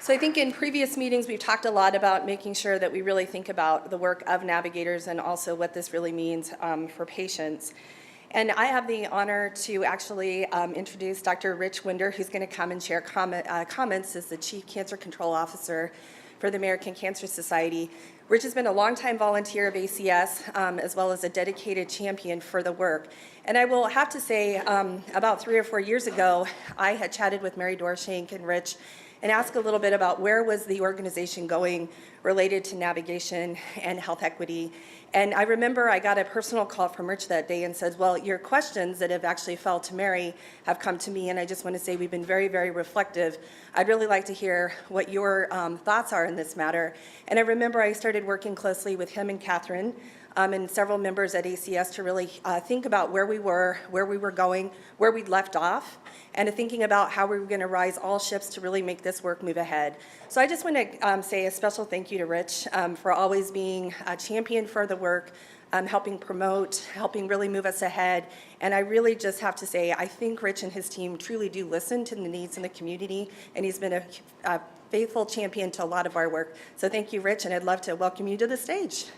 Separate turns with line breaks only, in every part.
So I think in previous meetings, we've talked a lot about making sure that we really think about the work of navigators and also what this really means for patients. And I have the honor to actually introduce Dr. Rich Wender, who's going to come and share comments as the Chief Cancer Control Officer for the American Cancer Society. Rich has been a longtime volunteer of ACS, as well as a dedicated champion for the work. And I will have to say, about 3 or 4 years ago, I had chatted with Mary Dorshank and Rich and asked a little bit about where was the organization going related to navigation and health equity. And I remember I got a personal call from Rich that day and said, well, your questions that have actually fell to Mary have come to me, and I just want to say we've been very, very reflective. I'd really like to hear what your thoughts are in this matter. And I remember I started working closely with him and Catherine and several members at ACS to really think about where we were going, where we'd left off, and thinking about how we were going to rise all ships to really make this work move ahead. So I just want to say a special thank you to Rich for always being a champion for the work, helping promote, helping really move us ahead. And I really just have to say, I think Rich and his team truly do listen to the needs in the community, and he's been a faithful champion to a lot of our work. So thank you, Rich, and I'd love to welcome you to the stage.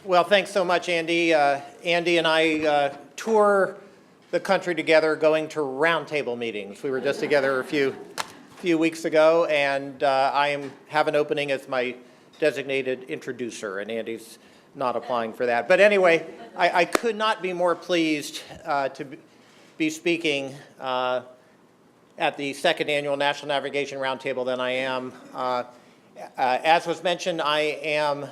Well, thanks so much, Andy. Andy and I tour the country together going to roundtable meetings. We were just together a few weeks ago, and I have an opening as my designated introducer, and Andy's not applying for that. But anyway, I could not be more pleased to be speaking at the second annual National Navigation Roundtable than I am. As was mentioned, I am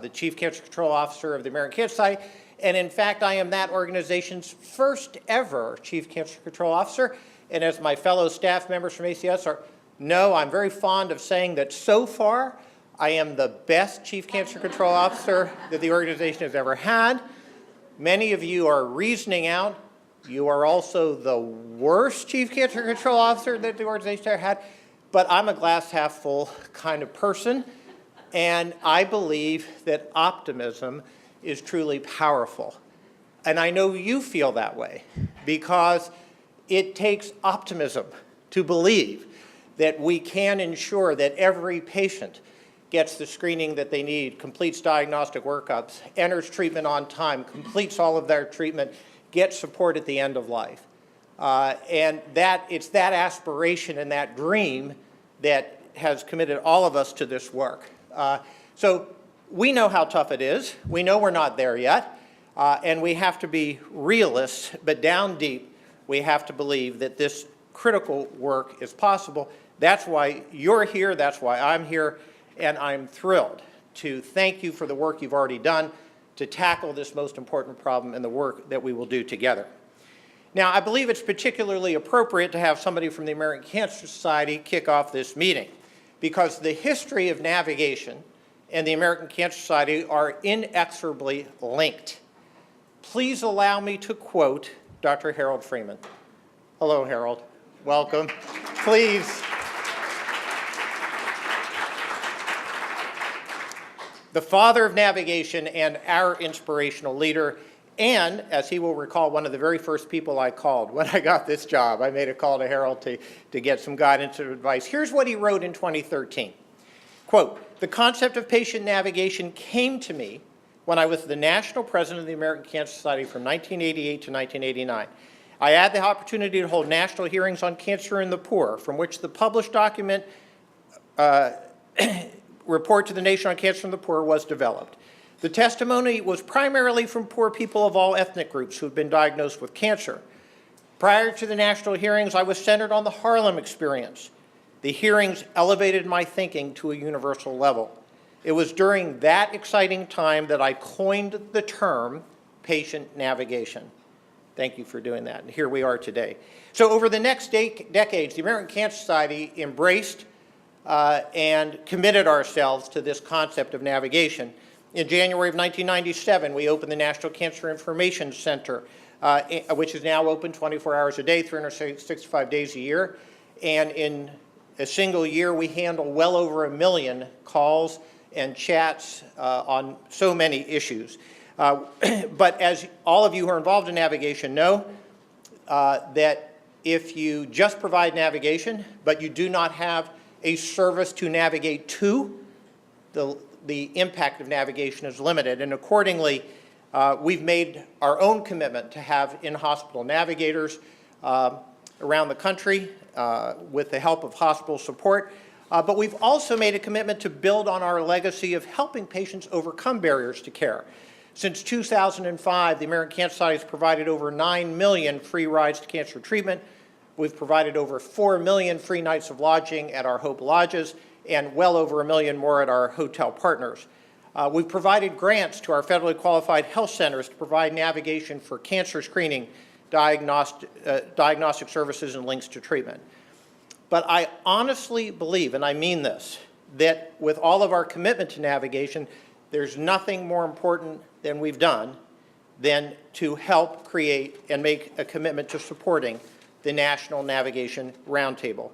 the Chief Cancer Control Officer of the American Cancer Society, and in fact, I am that organization's first ever Chief Cancer Control Officer. And as my fellow staff members from ACS know, I'm very fond of saying that so far, I am the best Chief Cancer Control Officer that the organization has ever had. Many of you are reasoning out, you are also the worst Chief Cancer Control Officer that the organization ever had, but I'm a glass half full kind of person. And I believe that optimism is truly powerful. And I know you feel that way because it takes optimism to believe that we can ensure that every patient gets the screening that they need, completes diagnostic workups, enters treatment on time, completes all of their treatment, gets support at the end of life. And it's that aspiration and that dream that has committed all of us to this work. So we know how tough it is. We know we're not there yet. And we have to be realists, but down deep, we have to believe that this critical work is possible. That's why you're here. That's why I'm here. And I'm thrilled to thank you for the work you've already done to tackle this most important problem and the work that we will do together. Now, I believe it's particularly appropriate to have somebody from the American Cancer Society kick off this meeting, because the history of navigation and the American Cancer Society are inexorably linked. Please allow me to quote Dr. Harold Freeman. Hello, Harold. Welcome. Please. The father of navigation and our inspirational leader, and, as he will recall, one of the very first people I called when I got this job. I made a call to Harold to get some guidance and advice. Here's what he wrote in 2013. Quote, "The concept of patient navigation came to me when I was the national president of the American Cancer Society from 1988 to 1989. I had the opportunity to hold national hearings on cancer in the poor, from which the published document report to the nation on cancer in the poor was developed. The testimony was primarily from poor people of all ethnic groups who had been diagnosed with cancer. Prior to the national hearings, I was centered on the Harlem experience. The hearings elevated my thinking to a universal level. It was during that exciting time that I coined the term patient navigation." Thank you for doing that. And here we are today. So over the next decades, the American Cancer Society embraced and committed ourselves to this concept of navigation. In January of 1997, we opened the National Cancer Information Center, which is now open 24 hours a day, 365 days a year. And in a single year, we handle well over 1 million calls and chats on so many issues. But as all of you who are involved in navigation know, that if you just provide navigation, but you do not have a service to navigate to, the impact of navigation is limited. And accordingly, we've made our own commitment to have in-hospital navigators around the country with the help of hospital support. But we've also made a commitment to build on our legacy of helping patients overcome barriers to care. Since 2005, the American Cancer Society has provided over 9 million free rides to cancer treatment. We've provided over 4 million free nights of lodging at our Hope Lodges and well over 1 million more at our hotel partners. We've provided grants to our federally qualified health centers to provide navigation for cancer screening, diagnostic services, and links to treatment. But I honestly believe, and I mean this, that with all of our commitment to navigation, there's nothing more important than we've done than to help create and make a commitment to supporting the National Navigation Roundtable.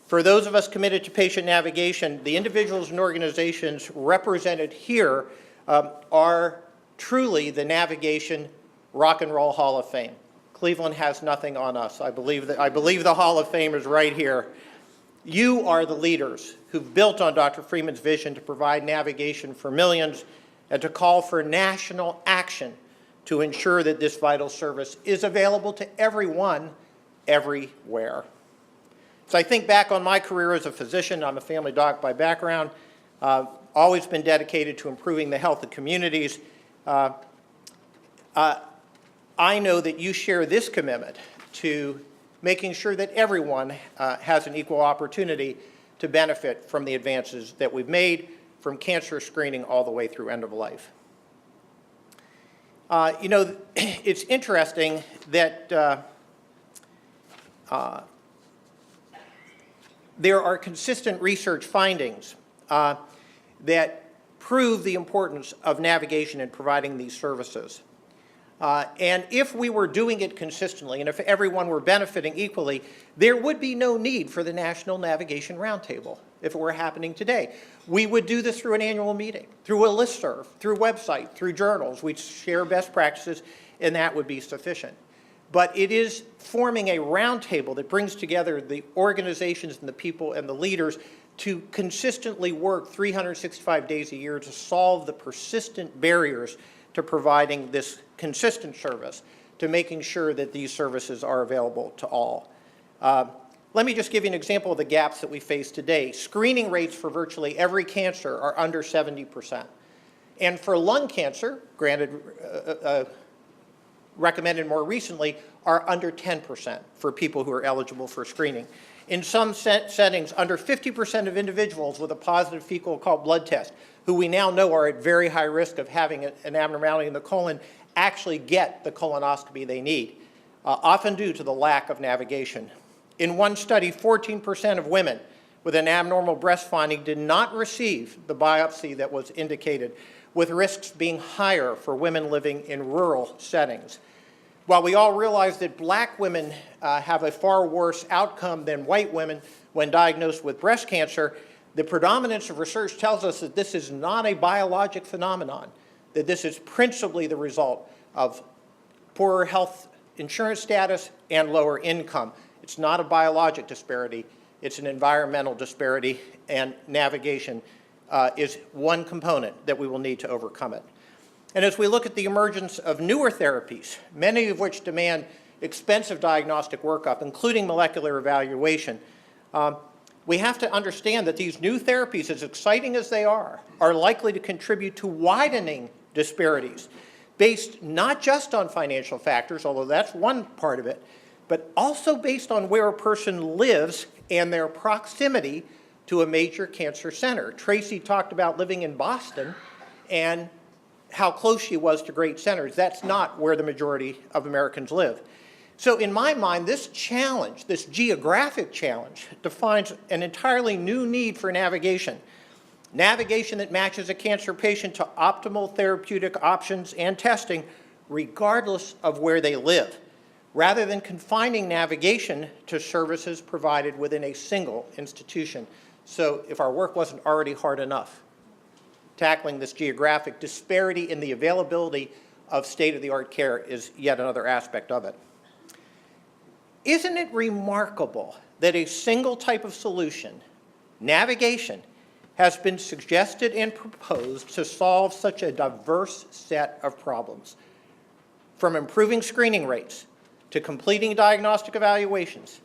For those of us committed to patient navigation, the individuals and organizations represented here are truly the Navigation Rock and Roll Hall of Fame. Cleveland has nothing on us. I believe the Hall of Fame is right here. You are the leaders who've built on Dr. Freeman's vision to provide navigation for millions and to call for national action to ensure that this vital service is available to everyone, everywhere. So I think back on my career as a physician. I'm a family doc by background, always been dedicated to improving the health of communities. I know that you share this commitment to making sure that everyone has an equal opportunity to benefit from the advances that we've made, from cancer screening all the way through end of life. You know, it's interesting that there are consistent research findings that prove the importance of navigation in providing these services. And if we were doing it consistently, and if everyone were benefiting equally, there would be no need for the National Navigation Roundtable if it were happening today. We would do this through an annual meeting, through a listserv, through website, through journals. We'd share best practices, and that would be sufficient. But it is forming a roundtable that brings together the organizations and the people and the leaders to consistently work 365 days a year to solve the persistent barriers to providing this consistent service, to making sure that these services are available to all. Let me just give you an example of the gaps that we face today. Screening rates for virtually every cancer are under 70%. And for lung cancer, granted, recommended more recently, are under 10% for people who are eligible for screening. In some settings, under 50% of individuals with a positive fecal occult blood test, who we now know are at very high risk of having an abnormality in the colon, actually get the colonoscopy they need, often due to the lack of navigation. In one study, 14% of women with an abnormal breast finding did not receive the biopsy that was indicated, with risks being higher for women living in rural settings. While we all realize that black women have a far worse outcome than white women when diagnosed with breast cancer, the predominance of research tells us that this is not a biologic phenomenon, that this is principally the result of poorer health insurance status and lower income. It's not a biologic disparity, it's an environmental disparity, and navigation is one component that we will need to overcome it. And as we look at the emergence of newer therapies, many of which demand expensive diagnostic workup, including molecular evaluation, we have to understand that these new therapies, as exciting as they are likely to contribute to widening disparities based not just on financial factors, although that's one part of it, but also based on where a person lives and their proximity to a major cancer center. Tracy talked about living in Boston and how close she was to great centers. That's not where the majority of Americans live. So in my mind, this challenge, this geographic challenge, defines an entirely new need for navigation. Navigation that matches a cancer patient to optimal therapeutic options and testing, regardless of where they live, rather than confining navigation to services provided within a single institution. So if our work wasn't already hard enough, tackling this geographic disparity in the availability of state-of-the-art care is yet another aspect of it. Isn't it remarkable that a single type of solution, navigation, has been suggested and proposed to solve such a diverse set of problems? From improving screening rates, to completing diagnostic evaluations,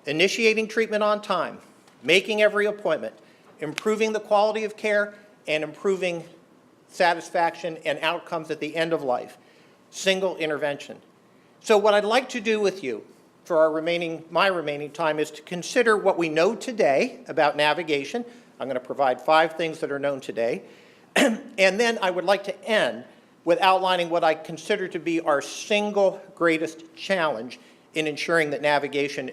initiating treatment on time, making every appointment, improving the quality of care, and improving satisfaction and outcomes at the end of life. Single intervention. So what I'd like to do with you for my remaining time is to consider what we know today about navigation. I'm going to provide 5 things that are known today. And then I would like to end with outlining what I consider to be our single greatest challenge in ensuring that navigation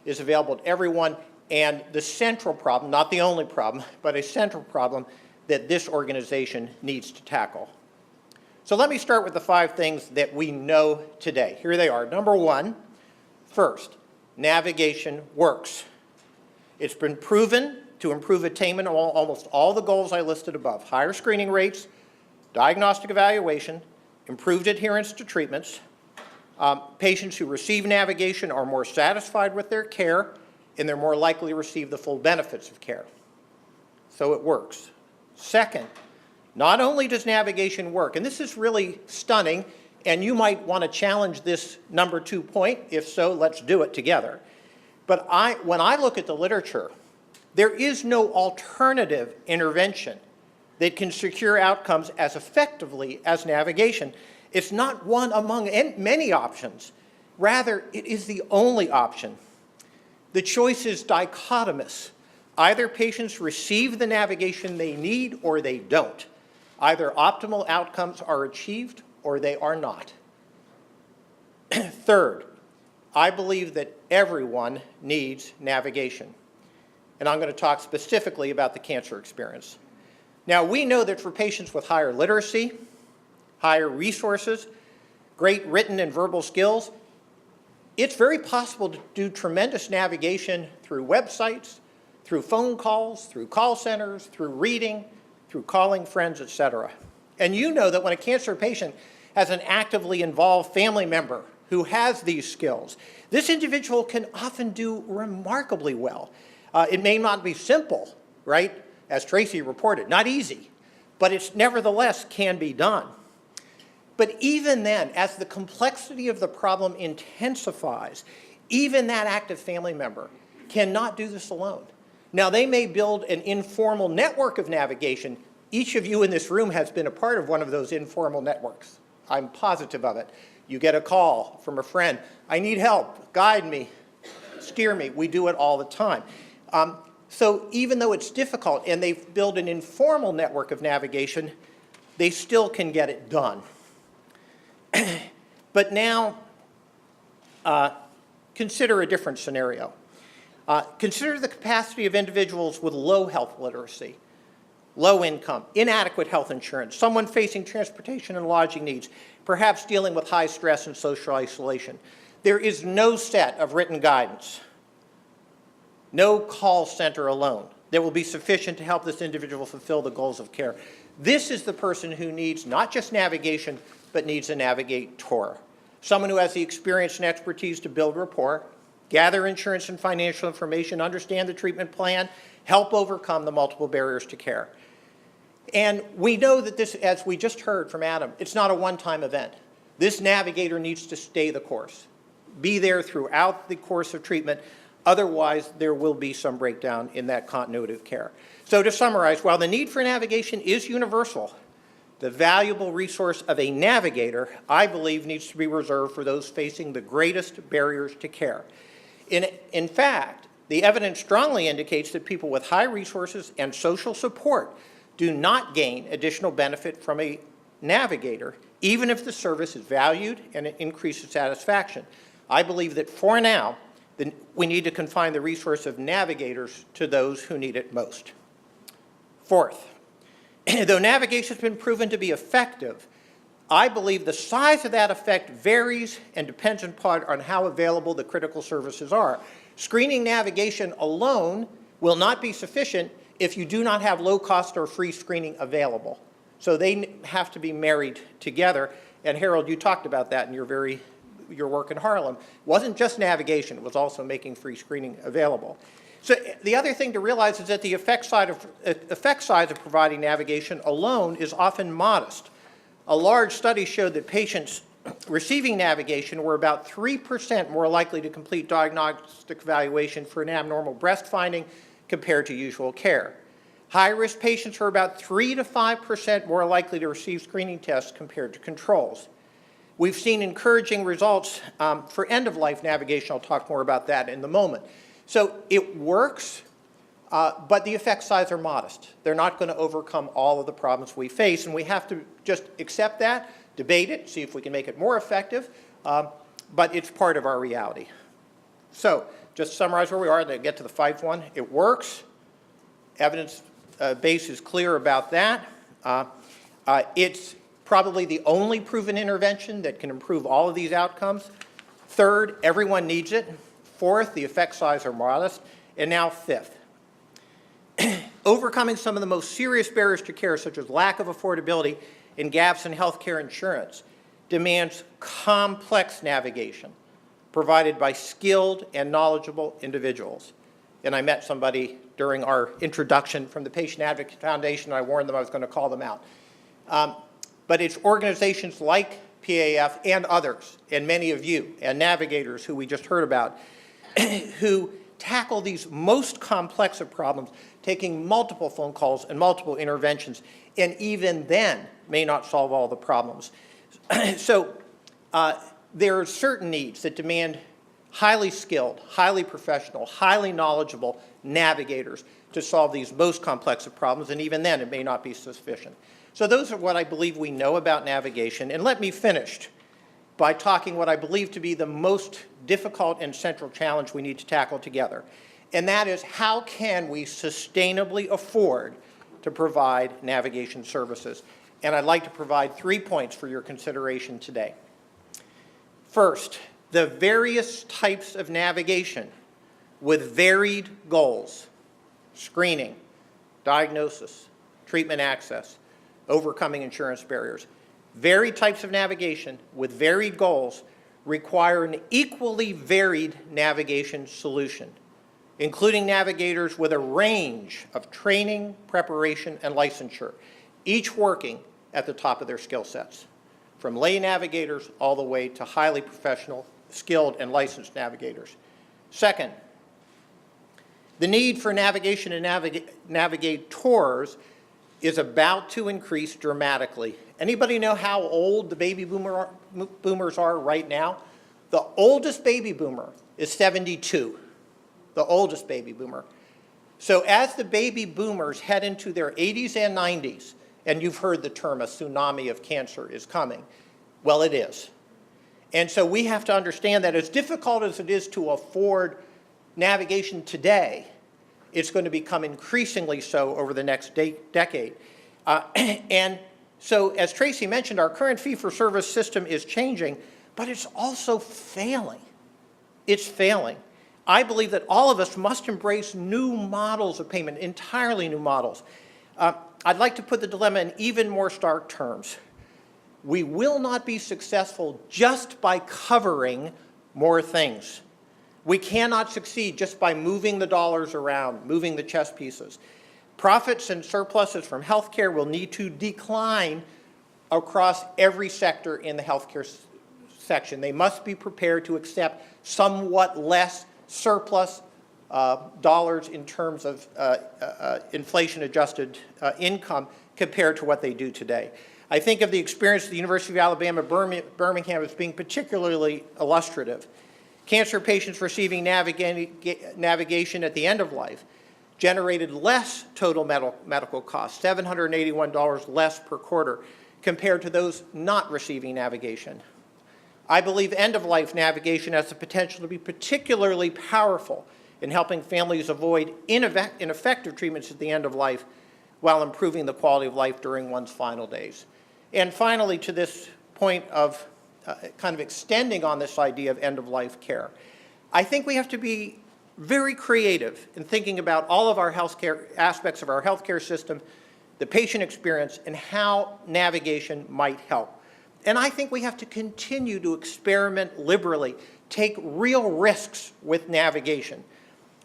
is available to everyone, and the central problem, not the only problem, but a central problem that this organization needs to tackle. So let me start with the 5 things that we know today. Here they are. Number 1, first, navigation works. It's been proven to improve attainment of almost all the goals I listed above: higher screening rates, diagnostic evaluation, improved adherence to treatments. Patients who receive navigation are more satisfied with their care, and they're more likely to receive the full benefits of care. So it works. Second, not only does navigation work, and this is really stunning, and you might want to challenge this number 2 point. If so, let's do it together. But when I look at the literature, there is no alternative intervention that can secure outcomes as effectively as navigation. It's not one among many options. Rather, it is the only option. The choice is dichotomous. Either patients receive the navigation they need or they don't. Either optimal outcomes are achieved or they are not. Third, I believe that everyone needs navigation. And I'm going to talk specifically about the cancer experience. Now, we know that for patients with higher literacy, higher resources, great written and verbal skills, it's very possible to do tremendous navigation through websites, through phone calls, through call centers, through reading, through calling friends, etc. And you know that when a cancer patient has an actively involved family member who has these skills, this individual can often do remarkably well. It may not be simple, right? As Tracy reported, not easy, but it's nevertheless can be done. But even then, as the complexity of the problem intensifies, even that active family member cannot do this alone. Now, they may build an informal network of navigation. Each of you in this room has been a part of one of those informal networks. I'm positive of it. You get a call from a friend, I need help, guide me, steer me. We do it all the time. So even though it's difficult and they've built an informal network of navigation, they still can get it done. But now, consider a different scenario. Consider the capacity of individuals with low health literacy, low income, inadequate health insurance, someone facing transportation and lodging needs, perhaps dealing with high stress and social isolation. There is no set of written guidance, no call center alone that will be sufficient to help this individual fulfill the goals of care. This is the person who needs not just navigation, but needs a navigator, someone who has the experience and expertise to build rapport, gather insurance and financial information, understand the treatment plan, help overcome the multiple barriers to care. And we know that this, as we just heard from Adam, it's not a one-time event. This navigator needs to stay the course, be there throughout the course of treatment. Otherwise, there will be some breakdown in that continuity of care. So to summarize, while the need for navigation is universal, the valuable resource of a navigator, I believe, needs to be reserved for those facing the greatest barriers to care. In fact, the evidence strongly indicates that people with high resources and social support do not gain additional benefit from a navigator, even if the service is valued and it increases satisfaction. I believe that for now, we need to confine the resource of navigators to those who need it most. Fourth, though navigation has been proven to be effective, I believe the size of that effect varies and depends in part on how available the critical services are. Screening navigation alone will not be sufficient if you do not have low-cost or free screening available. So they have to be married together. And Harold, you talked about that in your work in Harlem. It wasn't just navigation, it was also making free screening available. So the other thing to realize is that the effect size of providing navigation alone is often modest. A large study showed that patients receiving navigation were about 3% more likely to complete diagnostic evaluation for an abnormal breast finding compared to usual care. High-risk patients were about 3 to 5% more likely to receive screening tests compared to controls. We've seen encouraging results for end-of-life navigation. I'll talk more about that in a moment. So it works, but the effect size are modest. They're not going to overcome all of the problems we face, and we have to just accept that, debate it, see if we can make it more effective, but it's part of our reality. So just to summarize where we are, to get to the 5-1, it works. Evidence base is clear about that. It's probably the only proven intervention that can improve all of these outcomes. Third, everyone needs it. Fourth, the effect size are modest. And now fifth, overcoming some of the most serious barriers to care, such as lack of affordability and gaps in healthcare insurance, demands complex navigation provided by skilled and knowledgeable individuals. And I met somebody during our introduction from the Patient Advocate Foundation, and I warned them I was going to call them out. But it's organizations like PAF and others, and many of you, and navigators who we just heard about, who tackle these most complex of problems, taking multiple phone calls and multiple interventions, and even then may not solve all the problems. So there are certain needs that demand highly skilled, highly professional, highly knowledgeable navigators to solve these most complex of problems, and even then it may not be sufficient. So those are what I believe we know about navigation, and let me finish by talking what I believe to be the most difficult and central challenge we need to tackle together, and that is how can we sustainably afford to provide navigation services? And I'd like to provide 3 points for your consideration today. First, the various types of navigation with varied goals: screening, diagnosis, treatment access, overcoming insurance barriers. Varied types of navigation with varied goals require an equally varied navigation solution, including navigators with a range of training, preparation, and licensure, each working at the top of their skill sets, from lay navigators all the way to highly professional, skilled, and licensed navigators. Second, the need for navigation and navigators is about to increase dramatically. Anybody know how old the baby boomers are right now? The oldest baby boomer is 72, the oldest baby boomer. So as the baby boomers head into their 80s and 90s, and you've heard the term a tsunami of cancer is coming, well, it is. And so we have to understand that as difficult as it is to afford navigation today, it's going to become increasingly so over the next decade. And so, as Tracy mentioned, our current fee-for-service system is changing, but it's also failing. It's failing. I believe that all of us must embrace new models of payment, entirely new models. I'd like to put the dilemma in even more stark terms. We will not be successful just by covering more things. We cannot succeed just by moving the dollars around, moving the chess pieces. Profits and surpluses from healthcare will need to decline across every sector in the healthcare section. They must be prepared to accept somewhat less surplus dollars in terms of inflation-adjusted income compared to what they do today. I think of the experience at the University of Alabama, Birmingham as being particularly illustrative. Cancer patients receiving navigation at the end of life generated less total medical costs, $781 less per quarter, compared to those not receiving navigation. I believe end-of-life navigation has the potential to be particularly powerful in helping families avoid ineffective treatments at the end of life while improving the quality of life during one's final days. And finally, to this point of kind of extending on this idea of end-of-life care, I think we have to be very creative in thinking about all of our healthcare aspects of our healthcare system, the patient experience, and how navigation might help. And I think we have to continue to experiment liberally, take real risks with navigation.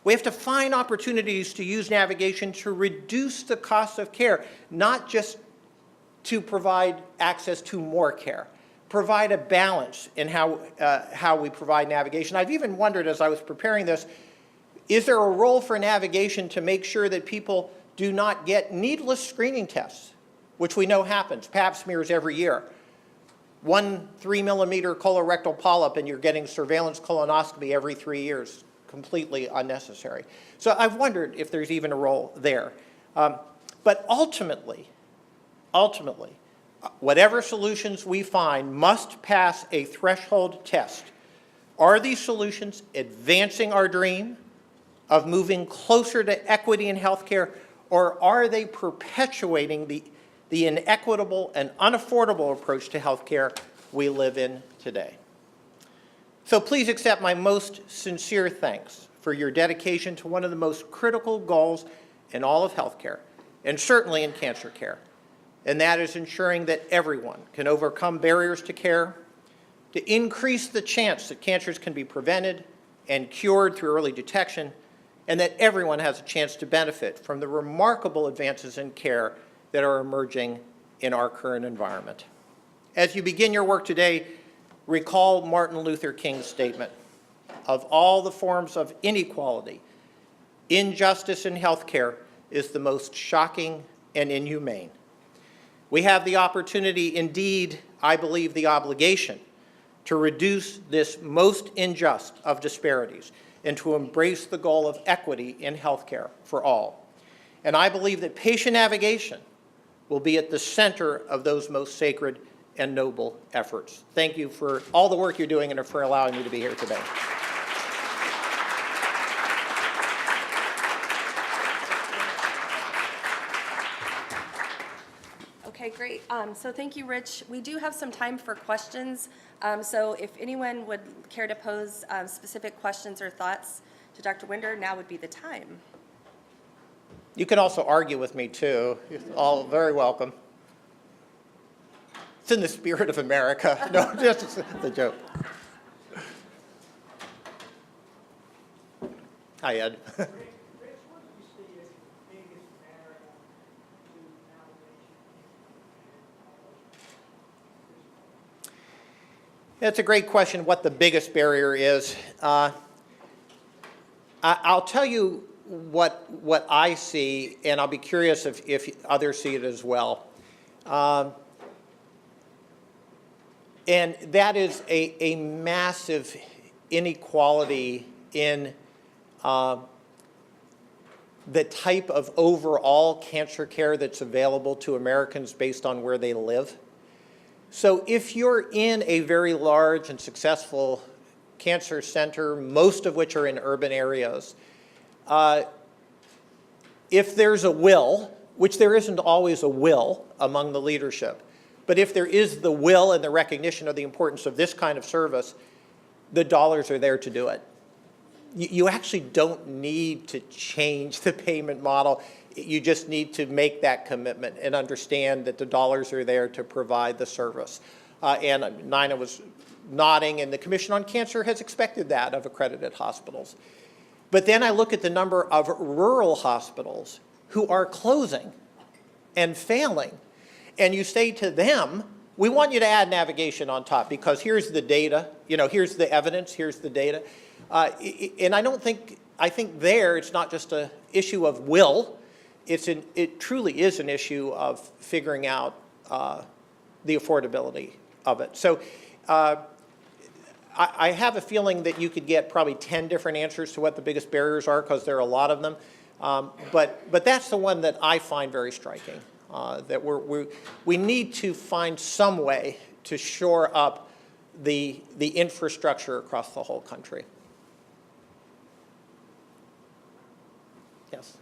We have to find opportunities to use navigation to reduce the cost of care, not just to provide access to more care. Provide a balance in how we provide navigation. I've even wondered as I was preparing this, is there a role for navigation to make sure that people do not get needless screening tests, which we know happens, pap smears every year. 1 3-millimeter colorectal polyp and you're getting surveillance colonoscopy every 3 years, completely unnecessary. So I've wondered if there's even a role there. But ultimately, whatever solutions we find must pass a threshold test. Are these solutions advancing our dream of moving closer to equity in healthcare, or are they perpetuating the inequitable and unaffordable approach to healthcare we live in today? So please accept my most sincere thanks for your dedication to one of the most critical goals in all of healthcare, and certainly in cancer care. And that is ensuring that everyone can overcome barriers to care, to increase the chance that cancers can be prevented and cured through early detection, and that everyone has a chance to benefit from the remarkable advances in care that are emerging in our current environment. As you begin your work today, recall Martin Luther King's statement: of all the forms of inequality, injustice in healthcare is the most shocking and inhumane. We have the opportunity, indeed, I believe the obligation, to reduce this most unjust of disparities and to embrace the goal of equity in healthcare for all. And I believe that patient navigation will be at the center of those most sacred and noble efforts. Thank you for all the work you're doing and for allowing me to be here today.
Okay, great. So thank you, Rich. We do have some time for questions. So if anyone would care to pose specific questions or thoughts to Dr. Wender, now would be the time.
You can also argue with me, too. You're all very welcome. It's in the spirit of America. No, just the joke. Hi, Ed. That's a great question, what the biggest barrier is. I'll tell you what I see, and I'll be curious if others see it as well. And that is a massive inequality in the type of overall cancer care that's available to Americans based on where they live. So if you're in a very large and successful cancer center, most of which are in urban areas, if there's a will, which there isn't always a will among the leadership, but if there is the will and the recognition of the importance of this kind of service, the dollars are there to do it. You actually don't need to change the payment model. You just need to make that commitment and understand that the dollars are there to provide the service. And Nina was nodding, and the Commission on Cancer has expected that of accredited hospitals. But then I look at the number of rural hospitals who are closing and failing, and you say to them, we want you to add navigation on top because here's the data, here's the evidence, here's the data. And I think there it's not just an issue of will, it truly is an issue of figuring out the affordability of it. So I have a feeling that you could get probably 10 different answers to what the biggest barriers are because there are a lot of them. But that's the one that I find very striking, that we need to find some way to shore up the infrastructure across the whole country. Yes.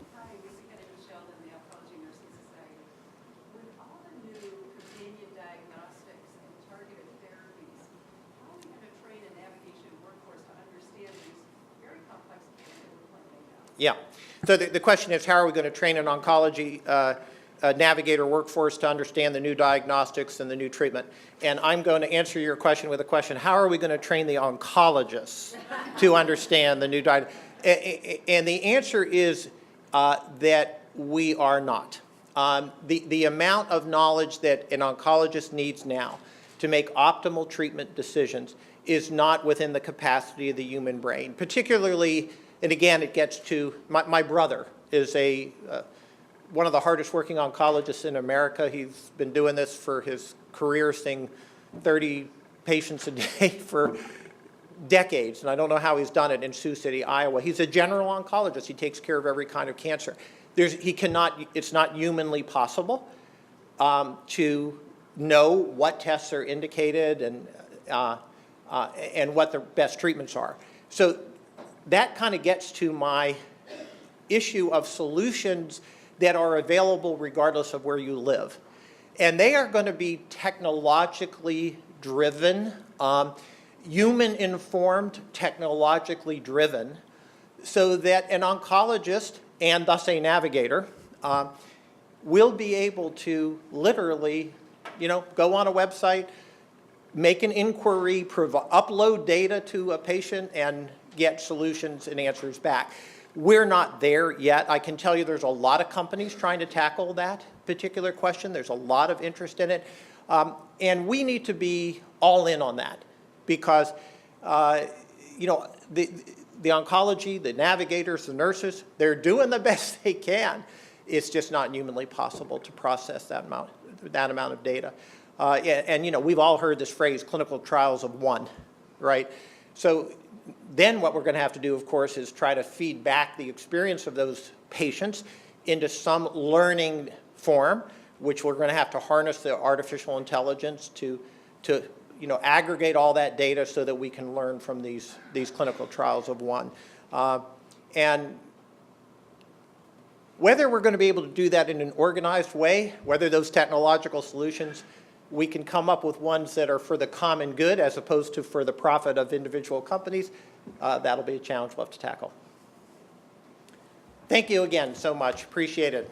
Yeah. So the question is, how are we going to train an oncology navigator workforce to understand the new diagnostics and the new treatment? And I'm going to answer your question with a question: how are we going to train the oncologists to understand the new diagnostics? And the answer is that we are not. The amount of knowledge that an oncologist needs now to make optimal treatment decisions is not within the capacity of the human brain. Particularly, and again, it gets to, my brother is one of the hardest working oncologists in America. He's been doing this for his career, seeing 30 patients a day for decades, and I don't know how he's done it in Sioux City, Iowa. He's a general oncologist. He takes care of every kind of cancer. It's not humanly possible to know what tests are indicated and what the best treatments are. So that kind of gets to my issue of solutions that are available regardless of where you live. And they are going to be technologically driven, human-informed, technologically driven, so that an oncologist, and thus a navigator, will be able to literally, go on a website, make an inquiry, upload data to a patient, and get solutions and answers back. We're not there yet. I can tell you there's a lot of companies trying to tackle that particular question. There's a lot of interest in it. And we need to be all in on that because, the oncology, the navigators, the nurses, they're doing the best they can. It's just not humanly possible to process that amount of data. And we've all heard this phrase, clinical trials of one, right? So then what we're going to have to do, of course, is try to feed back the experience of those patients into some learning form, which we're going to have to harness the artificial intelligence to aggregate all that data so that we can learn from these clinical trials of one. And whether we're going to be able to do that in an organized way, whether those technological solutions, we can come up with ones that are for the common good as opposed to for the profit of individual companies, that'll be a challenge we'll have to tackle. Thank you again so much. Appreciate it.